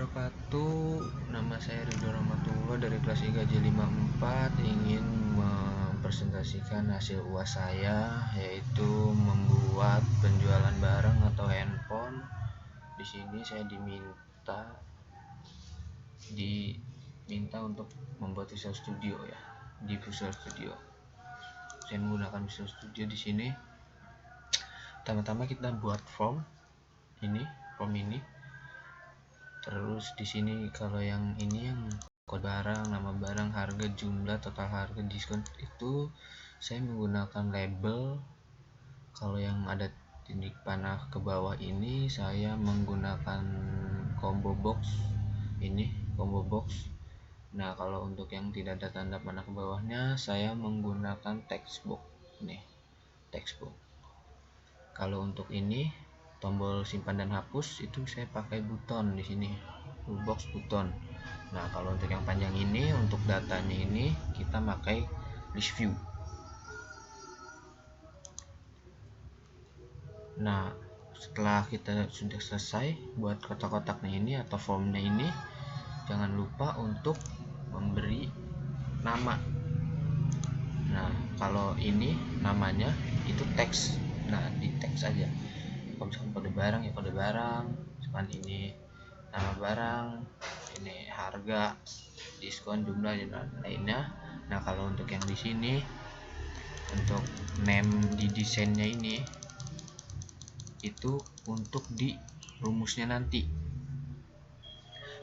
wabarakatuh. Nama saya Ridho Rahmatullah dari kelas IKJ 54, ingin mempresentasikan hasil UAS saya, yaitu membuat penjualan barang atau handphone. Di sini saya diminta untuk membuat Visual Studio ya. Di Visual Studio saya menggunakan Visual Studio. Di sini pertama-tama kita buat form ini. Terus di sini kalau yang ini yang kode barang, nama barang, harga, jumlah, total harga, diskon, itu saya menggunakan label. Kalau yang ada titik panah ke bawah ini saya menggunakan combo box. Ini combo box. Nah, kalau untuk yang tidak ada tanda panah ke bawahnya saya menggunakan text box. Nih, text box. Kalau untuk ini tombol simpan dan hapus itu saya pakai buton di sini, toolbox buton. Nah, kalau untuk yang panjang ini, untuk datanya ini kita pakai list view. Nah, setelah kita sudah selesai buat kotak-kotaknya ini atau formnya ini, jangan lupa untuk memberi nama. Nah, kalau ini namanya itu teks. Nah, di teks aja. Kalau misalkan kode barang ya kode barang, misalkan ini nama barang, ini harga, diskon, jumlah dan lainnya. Nah, kalau untuk yang di sini untuk name di desainnya ini itu untuk di rumusnya nanti.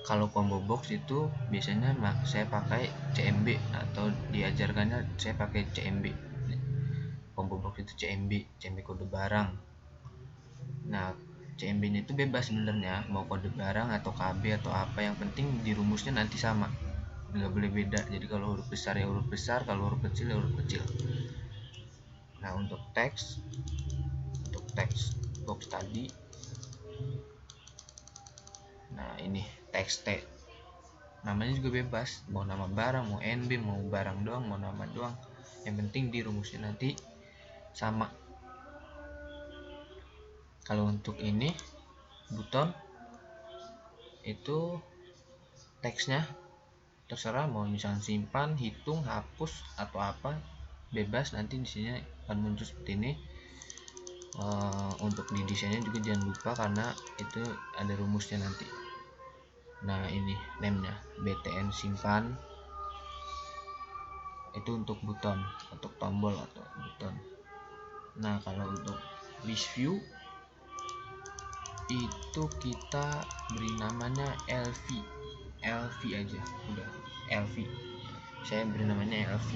Kalau combo box itu biasanya saya pakai CMB atau diajarkannya saya pakai CMB. Combo box itu CMB kode barang. Nah, CMB-nya itu bebas sebenarnya, mau kode barang atau KB atau apa, yang penting di rumusnya nanti sama, nggak boleh beda. Jadi kalau huruf besar ya huruf besar, kalau huruf kecil ya huruf kecil. Nah, untuk teks box tadi, nah ini teks T, namanya juga bebas, mau nama barang, mau NB, mau barang doang, mau nama doang, yang penting di rumusnya nanti sama. Kalau untuk ini buton itu teksnya terserah, mau misalnya simpan, hitung, hapus atau apa, bebas. Nanti di sini akan muncul seperti ini. Untuk di desainnya juga jangan lupa karena itu ada rumusnya nanti. Nah, ini name-nya BTN simpan, itu untuk buton, untuk tombol atau buton. Nah, kalau untuk list view itu kita beri namanya LV aja, udah LV, saya beri namanya LV.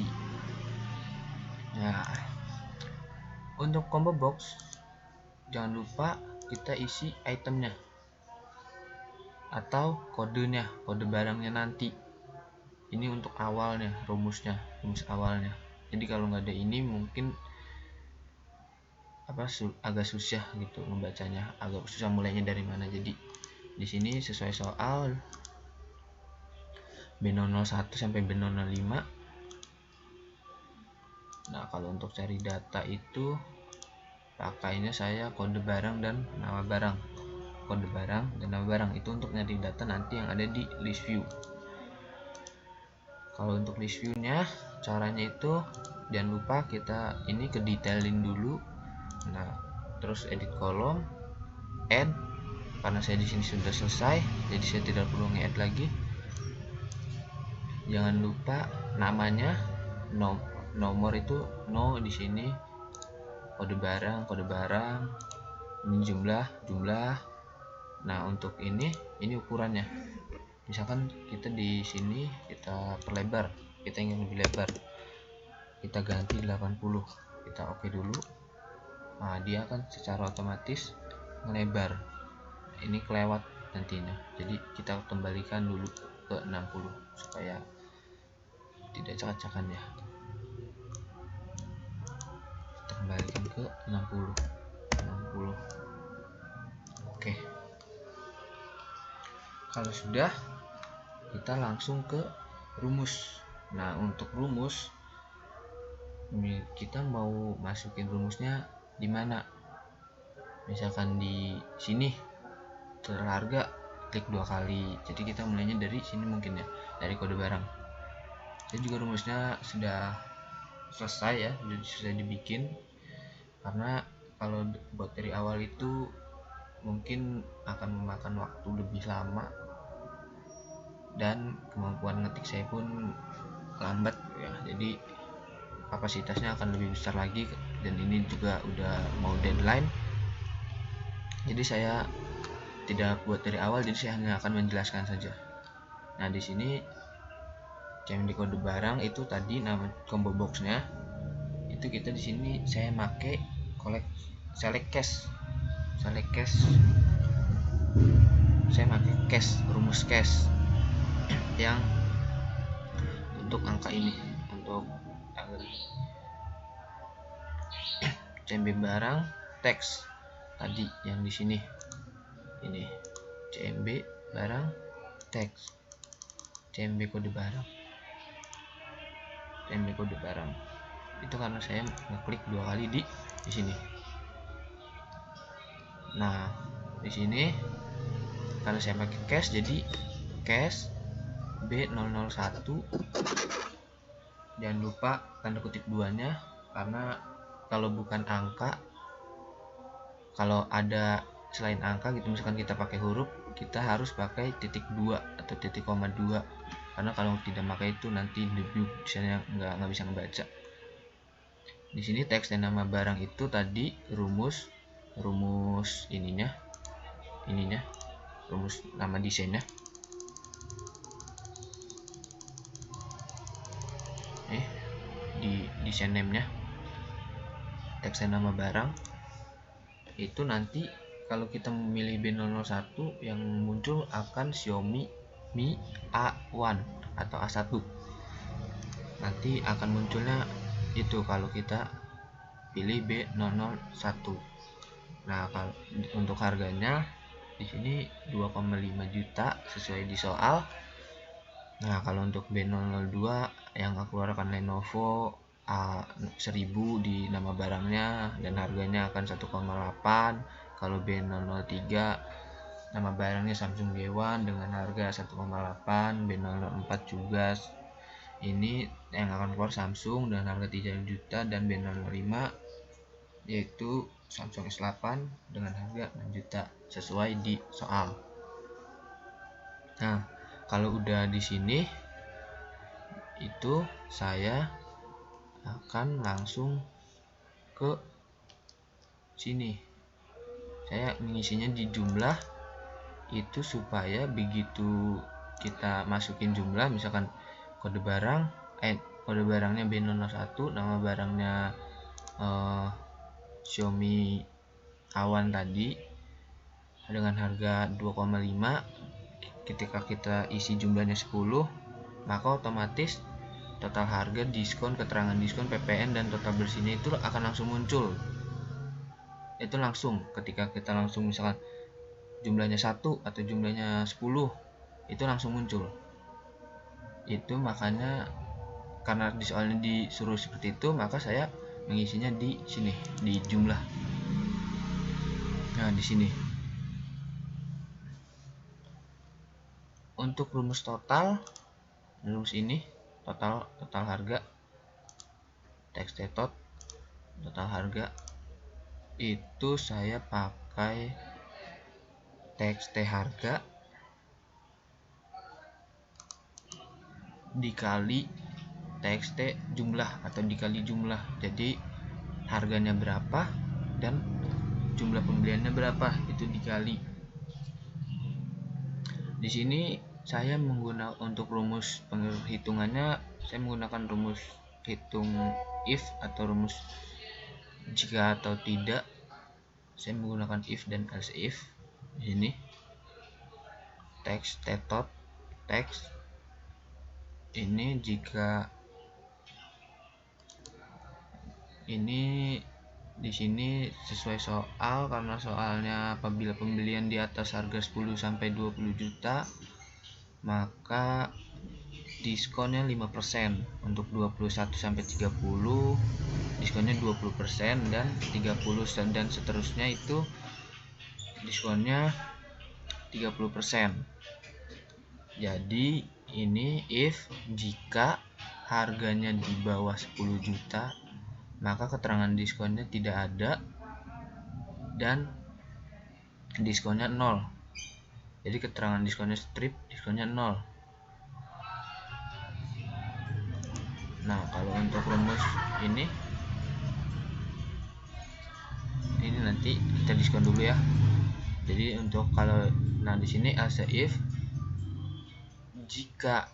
Nah, untuk combo box jangan lupa kita isi itemnya atau kodenya, kode barangnya nanti. Ini untuk awalnya, rumus awalnya. Jadi kalau nggak ada ini mungkin agak susah gitu membacanya, agak susah mulainya dari mana. Jadi di sini sesuai soal B001 sampai B005. Nah, kalau untuk cari data itu pakainya saya kode barang dan nama barang. Kode barang dan nama barang itu untuk nyari data nanti yang ada di list view. Kalau untuk list view-nya caranya itu jangan lupa kita ini ke detailin dulu. Nah, terus edit kolom, add, karena saya di sini sudah selesai jadi saya tidak perlu nge-add lagi. Jangan lupa namanya, nomor itu no di sini, kode barang, ini jumlah. Nah, untuk ini ukurannya. Misalkan kita di sini kita perlebar, kita ingin lebih lebar, kita ganti 80, kita oke dulu. Nah, dia akan secara otomatis melebar. Ini kelewat nantinya, jadi kita kembalikan dulu ke 60 supaya tidak acak-acakan ya. Kita kembalikan ke 60. Oke. Kalau sudah, kita langsung ke rumus. Nah, untuk rumus kita mau masukin rumusnya di mana? Misalkan di sini total harga, klik 2 kali. Jadi kita mulainya dari sini mungkin ya, dari kode barang. Dan juga rumusnya sudah selesai ya, sudah dibikin, karena kalau buat dari awal itu mungkin akan memakan waktu lebih lama dan kemampuan ngetik saya pun lambat ya, jadi kapasitasnya akan lebih besar lagi, dan ini juga udah mau deadline, jadi saya tidak buat dari awal, jadi saya hanya akan menjelaskan saja. Nah, di sini CMD kode barang itu tadi nama combo boxnya itu, kita di sini saya pakai select cache, saya pakai cache, rumus cache yang untuk angka ini, untuk CMB barang teks tadi yang di sini, ini CMB barang teks, CMB kode barang, CMB kode barang itu karena saya ngeklik 2 kali di sini. Nah, di sini karena saya pakai cache, jadi cache B001, jangan lupa tanda kutip 2-nya, karena kalau bukan angka, kalau ada selain angka gitu, misalkan kita pakai huruf, kita harus pakai titik 2 atau titik koma 2, karena kalau tidak pakai itu nanti debug misalnya nggak bisa ngebaca. Di sini teks dan nama barang itu tadi rumus ininya, rumus nama desainnya. Di desain name-nya teks dan nama barang itu nanti kalau kita memilih B001 yang muncul akan Xiaomi Mi A1 atau A1, nanti akan munculnya itu kalau kita pilih B001. Nah, kalau untuk harganya di sini 2,5 juta sesuai di soal. Nah, kalau untuk B002 yang aku keluarkan Lenovo A1000 di nama barangnya dan harganya akan 1,8. Kalau B003 nama barangnya Samsung J1 dengan harga 1,8. B004 juga ini yang akan keluar Samsung dengan harga 3 juta, dan B005 yaitu Samsung S8 dengan harga 6 juta sesuai di soal. Nah, kalau udah di sini itu saya akan langsung ke sini. Saya mengisinya di jumlah itu supaya begitu kita masukin jumlah, misalkan kode barangnya B001, nama barangnya Xiaomi A1 tadi dengan harga 2,5, ketika kita isi jumlahnya 10, maka otomatis total harga, diskon, keterangan diskon, PPN, dan total bersihnya itu akan langsung muncul. Itu langsung ketika kita langsung misalkan jumlahnya 1 atau jumlahnya 10, itu langsung muncul. Itu makanya karena di soalnya disuruh seperti itu, maka saya mengisinya di sini di jumlah. Nah, di sini untuk rumus ini total harga, teks total harga itu saya pakai teks harga dikali txt jumlah atau dikali jumlah, jadi harganya berapa dan jumlah pembeliannya berapa itu dikali. Di sini saya menggunakan untuk rumus penghitungannya, saya menggunakan rumus hitung if atau rumus jika atau tidak. Saya menggunakan if dan else if. Di sini teks ini jika ini di sini sesuai soal, karena soalnya apabila pembelian di atas harga 10 sampai 20 juta maka diskonnya 5%, untuk 21 sampai 30 diskonnya 20%, dan 30 dan seterusnya itu diskonnya 30%. Jadi ini if jika harganya di bawah 10 juta maka keterangan diskonnya tidak ada dan diskonnya 0. Jadi keterangan diskonnya strip, diskonnya 0. Nah, kalau untuk rumus ini nanti kita diskon dulu ya. Jadi untuk kalau di sini as if jika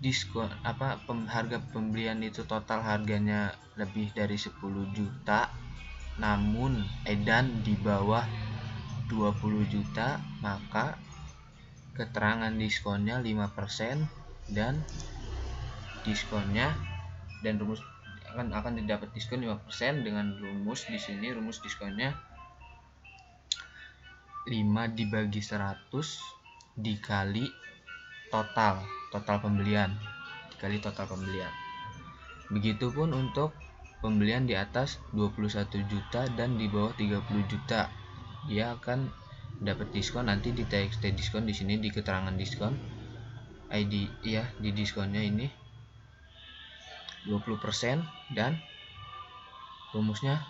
diskon harga pembelian itu total harganya lebih dari 10 juta namun edan di bawah 20 juta maka keterangan diskonnya 5% dan diskonnya dan rumus akan didapat diskon 5% dengan rumus di sini. Rumus diskonnya 5 dibagi 100 dikali total pembelian dikali total pembelian. Begitupun untuk pembelian di atas 21 juta dan di bawah 30 juta dia akan dapat diskon nanti di TXT diskon di sini di keterangan diskon ID ya, di diskonnya ini 20% dan rumusnya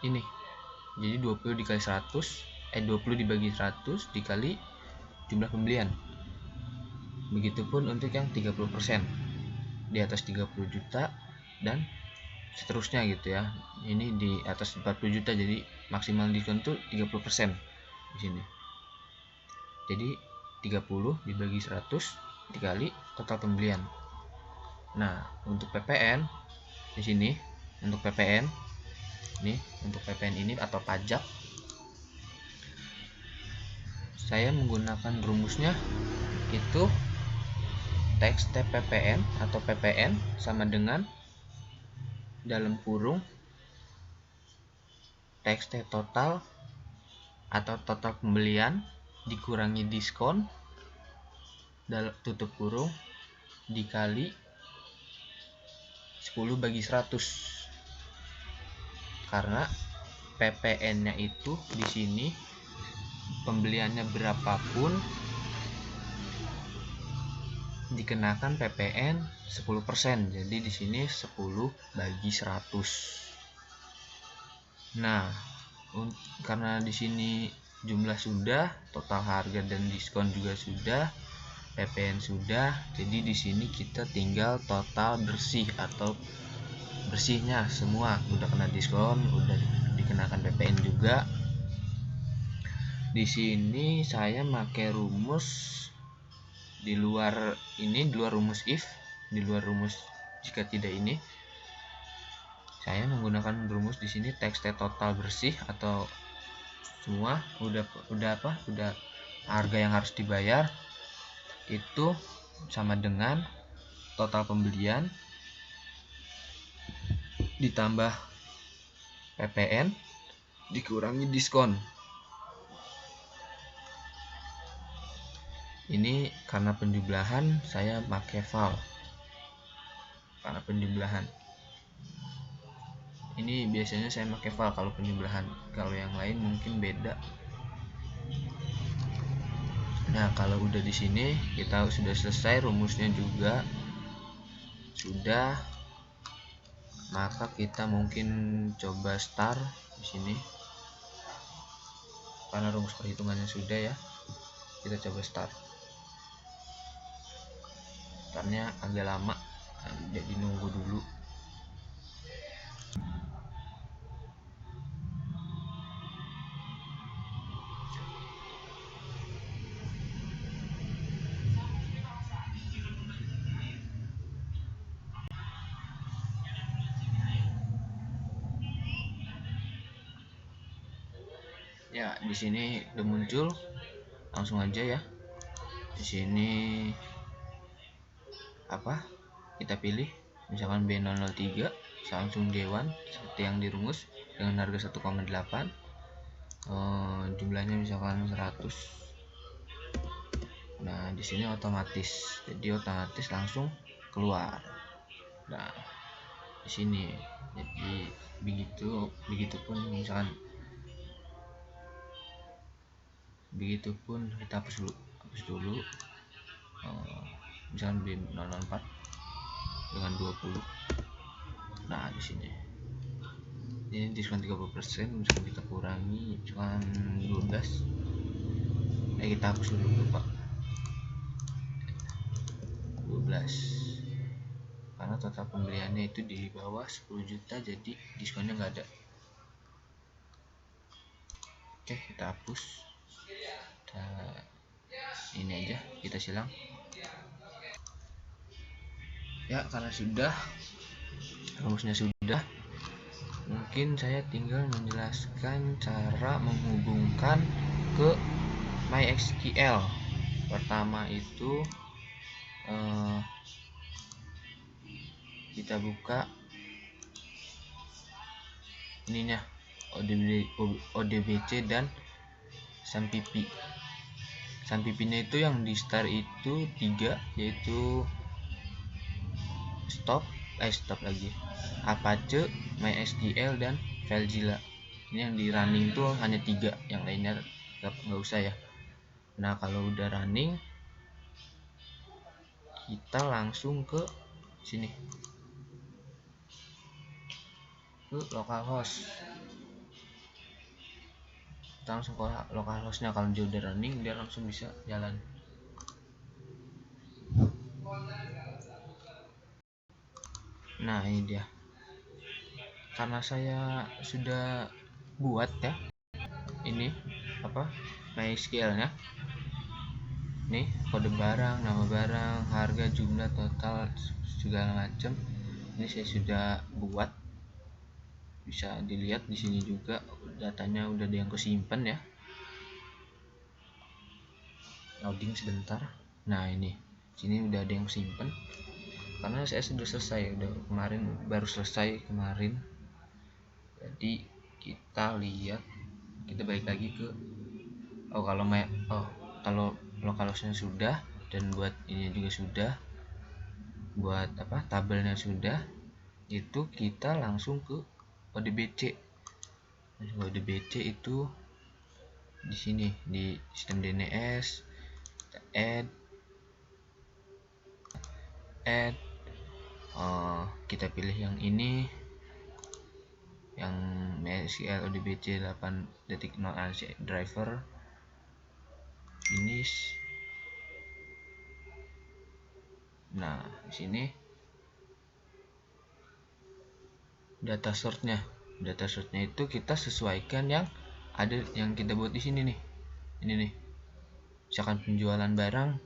ini. Jadi 20 dikali 100 20 dibagi 100 dikali jumlah pembelian. Begitupun untuk yang 30% di atas 30 juta dan seterusnya gitu ya. Ini di atas 40 juta jadi maksimal diskon tuh 30% di sini. Jadi 30 dibagi 100 dikali total pembelian. Nah, untuk PPN di sini untuk PPN ini atau pajak saya menggunakan rumusnya itu TXT PPN atau PPN sama dengan dalam kurung TXT total atau total pembelian dikurangi diskon dalam tutup kurung dikali 10 bagi 100 karena PPN-nya itu di sini pembeliannya berapapun dikenakan PPN 10%. Jadi di sini 10 bagi 100. Nah, karena di sini jumlah sudah, total harga dan diskon juga sudah, PPN sudah. Jadi di sini kita tinggal total bersih atau bersihnya semua udah kena diskon, udah dikenakan PPN juga. Di sini saya pakai rumus di luar rumus if, di luar rumus jika tidak ini. Saya menggunakan rumus di sini TXT total bersih atau semua udah harga yang harus dibayar itu sama dengan total pembelian ditambah PPN dikurangi diskon. Ini karena penjumlahan saya pakai val. Karena penjumlahan ini biasanya saya pakai val kalau penjumlahan, kalau yang lain mungkin beda. Nah, kalau udah di sini kita sudah selesai rumusnya juga sudah, maka kita mungkin coba start di sini. Karena rumus perhitungannya sudah ya, kita coba start. Startnya agak lama, jadi nunggu dulu. Ya, di sini udah muncul. Langsung aja ya. Di sini kita pilih misalkan B003 Samsung J1 seperti yang dirumus dengan harga 1,8, jumlahnya misalkan 100. Nah, di sini otomatis, jadi otomatis langsung keluar. Nah, di sini jadi begitupun misalkan Begitupun kita hapus dulu misalkan beli 004 dengan 20. Nah di sini ini diskon 30%, misalkan kita kurangi misalkan 12, kita hapus dulu lupa 12 karena total pembeliannya itu di bawah 10 juta, jadi diskonnya nggak ada. Oke, kita hapus. Ini aja kita silang ya, karena sudah rumusnya sudah. Mungkin saya tinggal menjelaskan cara menghubungkan ke MySQL. Pertama itu kita buka ininya ODBC dan SAMPP. SAMPP-nya itu yang di start itu 3, yaitu stop lagi Apache, MySQL dan FileZilla. Ini yang di running tuh hanya 3, yang lainnya nggak usah ya. Nah kalau udah running kita langsung ke sini, ke localhost. Kita langsung ke localhostnya. Kalau dia udah running dia langsung bisa jalan. Nah ini dia, karena saya sudah buat ya ini MySQL nya nih, kode barang, nama barang, harga, jumlah, total, segala macam. Ini saya sudah buat, bisa dilihat di sini juga datanya udah ada yang kesimpan ya. Loading sebentar. Nah ini sini udah ada yang kesimpan karena saya sudah selesai, udah baru selesai kemarin. Jadi kita lihat, kita balik lagi ke kalau localhostnya sudah, dan buat ini juga sudah, buat tabelnya sudah, itu kita langsung ke ODBC. ODBC itu di sini di sistem DNS, add kita pilih yang ini, yang MySQL ODBC 8.0 AC driver. Finish. Nah di sini data sortnya itu kita sesuaikan yang ada, yang kita buat di sini nih. Ini nih, misalkan penjualan barang,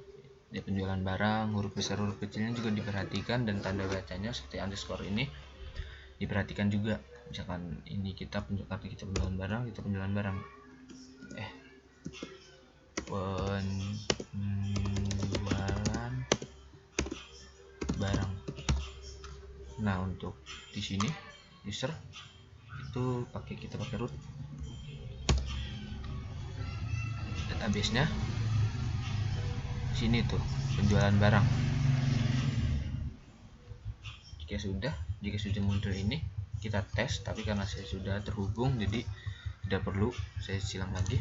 huruf besar huruf kecilnya juga diperhatikan, dan tanda bacanya seperti underscore ini diperhatikan juga. Misalkan ini kita penjualan barang, penjualan barang. Nah untuk di sini user itu kita pakai root database-nya. Sini tuh penjualan barang. Jika sudah muncul ini, kita tes, tapi karena saya sudah terhubung jadi tidak perlu saya silang lagi.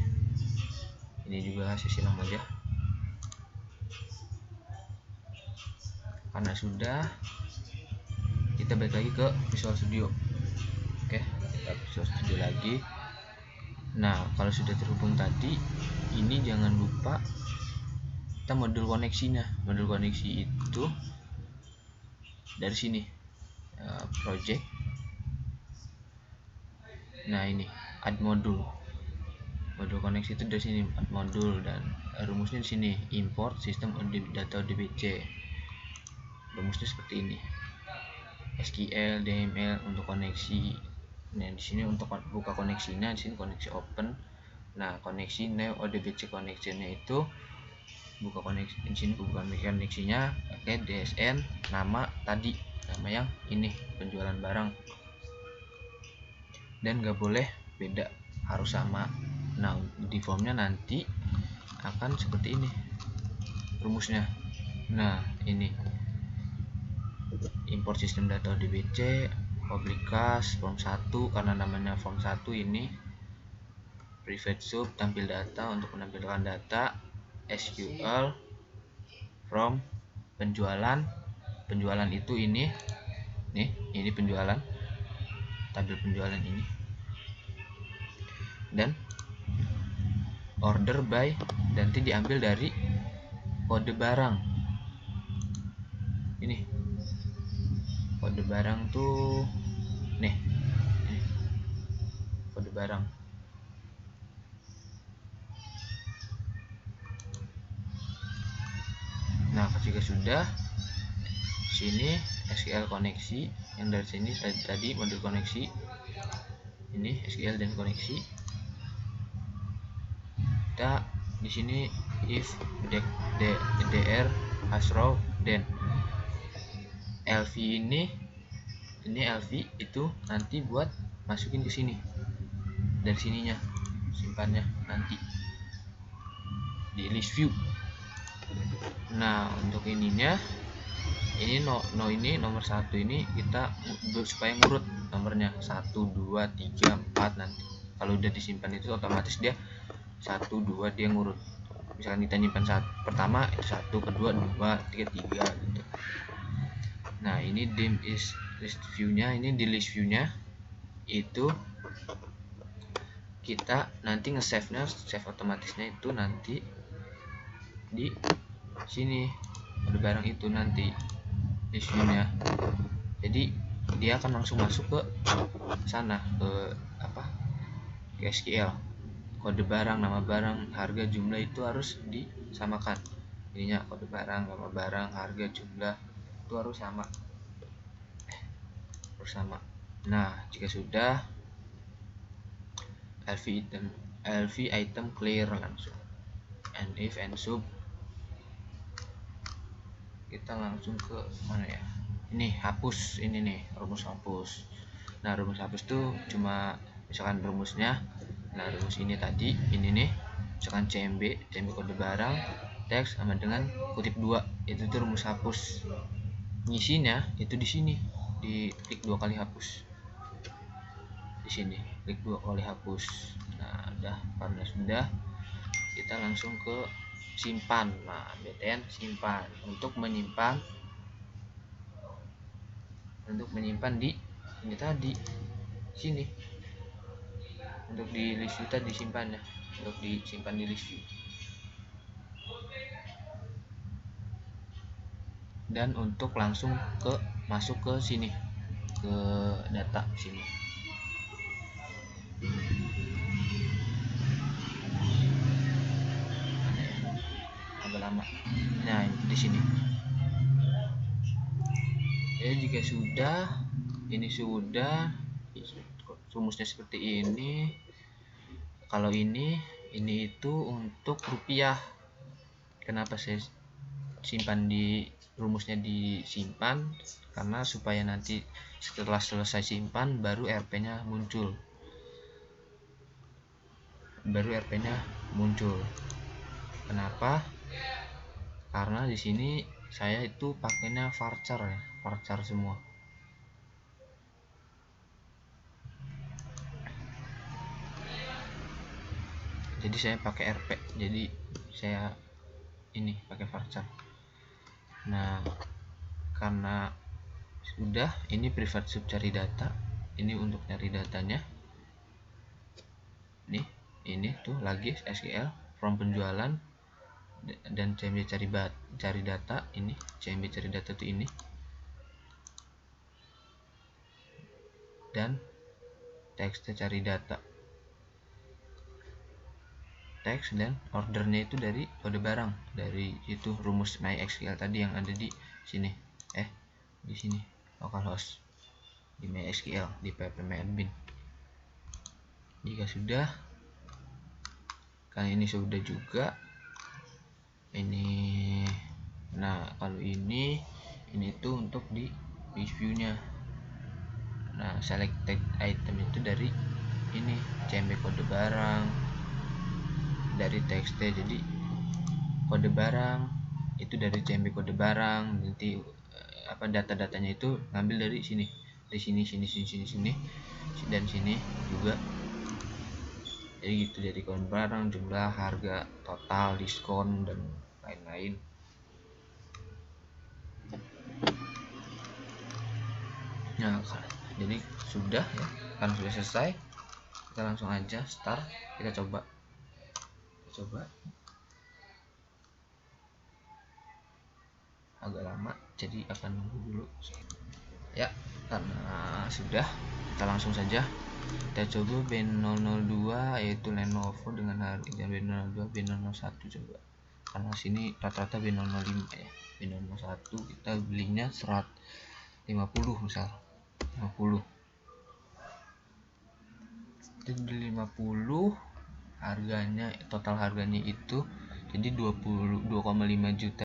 Ini juga saya silang aja karena sudah. Kita balik lagi ke Visual Studio. Oke, kita Visual Studio lagi. Nah kalau sudah terhubung tadi, ini jangan lupa kita modul koneksinya. Modul koneksi itu dari sini, project. Nah ini add modul koneksi itu dari sini, add modul, dan rumusnya di sini, import sistem data ODBC. Rumusnya seperti ini, SQL DML untuk koneksi. Nah di sini untuk buka koneksinya, di sini koneksi open. Nah koneksi new ODBC koneksinya itu buka koneksi, di sini buka koneksinya pakai DSN, nama yang ini penjualan barang, dan nggak boleh beda, harus sama. Nah di formnya nanti akan seperti ini rumusnya. Nah ini import sistem data ODBC, public class, form 1, karena namanya form 1 ini private sub tampil data untuk menampilkan data SQL from penjualan itu ini penjualan, tabel penjualan ini, dan order by nanti diambil dari kode barang. Ini kode barang tuh nih, ini kode barang. Nah, jika sudah, sini SQL koneksi yang dari sini tadi modul koneksi, ini SQL dan koneksi. Kita di sini if dr hasrow then LV ini LV itu nanti buat masukin ke sini, dan sininya simpannya nanti di list view. Nah, untuk ininya ini ini nomor 1 ini kita supaya ngurut nomornya 1 2 3 4. Nanti kalau udah disimpan itu otomatis dia 1 2 dia ngurut. Misalkan kita nyimpan pertama 1, kedua 2, 3 gitu. Nah, ini dim is list view-nya, ini di list view-nya itu kita nanti nge-save-nya, save otomatisnya itu nanti di sini ada barang itu nanti list view-nya. Jadi dia akan langsung masuk ke sana, ke SQL. Kode barang, nama barang, harga, jumlah itu harus disamakan. Ininya kode barang, nama barang, harga, jumlah itu harus sama. Nah, jika sudah, LV item clear langsung. And if and sub, kita langsung ke mana ya? Ini hapus, ini nih rumus hapus. Nah, rumus hapus tuh cuma misalkan rumusnya. Nah, rumus ini tadi, ini nih, misalkan CMB kode barang, teks sama dengan kutip 2, itu tuh rumus hapus. Ngisinya itu di sini, di klik 2 kali hapus. Di sini, klik 2 kali hapus. Nah, udah, karena sudah, kita langsung ke simpan. Nah, btn simpan untuk menyimpan di ini tadi sini. Untuk di list view tadi disimpan ya, untuk disimpan di list view. Dan untuk langsung masuk ke sini, ke data sini. Agak lama. Nah, di sini. Jika sudah, ini sudah, rumusnya seperti ini. Kalau ini itu untuk rupiah. Kenapa saya simpan di rumusnya disimpan? Karena supaya nanti setelah selesai simpan baru RP-nya muncul. Kenapa? Karena di sini saya itu pakainya varchar ya, varchar semua. Jadi saya pakai RP, jadi saya ini pakai varchar. Nah, karena sudah, ini private sub cari data, ini untuk cari datanya. Ini tuh lagi SQL from penjualan dan CMB cari data. Ini CMB cari data tuh ini, dan teks cari data, teks dan ordernya itu dari kode barang, dari itu rumus MySQL tadi yang ada di sini, di sini localhost di MySQL di ppmadmin. Jika sudah, kali ini sudah juga ini. Nah, kalau ini tuh untuk di list view-nya. Nah, selected item itu dari ini CMB kode barang, dari txt. Jadi kode barang itu dari CMB kode barang, nanti data-datanya itu ngambil dari sini, dari sini dan sini juga. Jadi gitu, jadi kode barang, jumlah, harga, total, diskon, dan lain-lain. Nah, jadi sudah ya, kan sudah selesai. Kita langsung aja start, kita coba agak lama, jadi akan nunggu dulu ya. Karena sudah, kita langsung saja kita coba B002 yaitu Lenovo dengan harga B002, B001 coba, karena sini rata-rata B005 ya. B001 kita belinya 150 misal 50, kita beli 50, harganya total harganya itu jadi 22,5 juta